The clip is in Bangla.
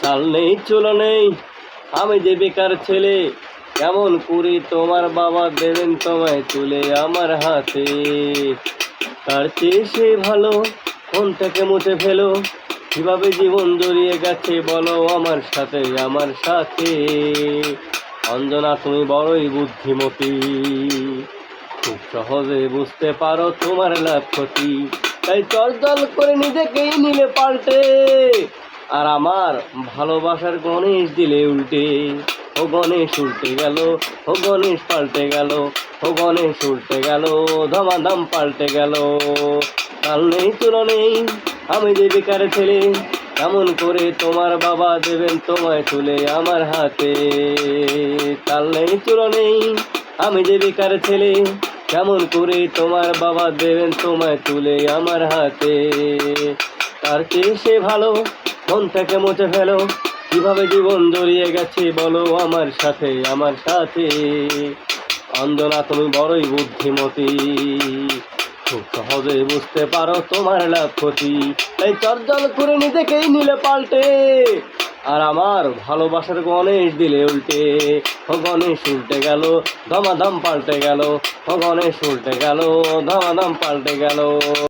চাল নেই চুলো নেই, আমি যে বেকার ছেলে, কেমন করি তোমার বাবা দেবেন তোমায় তুলে আমার হাতে। তার চেয়ে সে ভালো মন থেকে মুছে ফেলো, কিভাবে জীবন জড়িয়ে গেছে বলো আমার সাথে আমার সাথে। অঞ্জনা তুমি বড়ই বুদ্ধিমতী, খুব সহজে বুঝতে পারো তোমার লাভ ক্ষতি, তাই চঞ্চল করে নিজেকেই নিলে পাল্টে, আর আমার ভালোবাসার গণেশ দিলে উল্টে। ও গণেশ উল্টে গেল, ও গণেশ পাল্টে গেল, ও গণেশ উল্টে গেল, ধমাধম পাল্টে গেল। কাল নেই তুলো নেই, আমি যে বেকার ছেলে, কেমন করে তোমার বাবা দেবেন তোমায় তুলে আমার হাতে। কাল নেই তুলো নেই, আমি যে বেকার ছেলে, কেমন করে তোমার বাবা দেবেন তোমায় তুলে আমার হাতে। তার চেয়ে সে ভালো মন থেকে মুছে ফেলো, কিভাবে জীবন জড়িয়ে গেছে বলো আমার সাথে আমার সাথে। অঞ্জনা তুমি বড়ই বুদ্ধিমতী, খুব সহজে বুঝতে পারো তোমার লাভ ক্ষতি, তাই চঞ্চল করে নিজেকেই নিলে পাল্টে, আর আমার ভালোবাসার গণেশ দিলে উল্টে। ও গণেশ উল্টে গেল, ধমাধম পাল্টে গেল, ও গণেশ উল্টে গেল, ধমাধম পাল্টে গেল।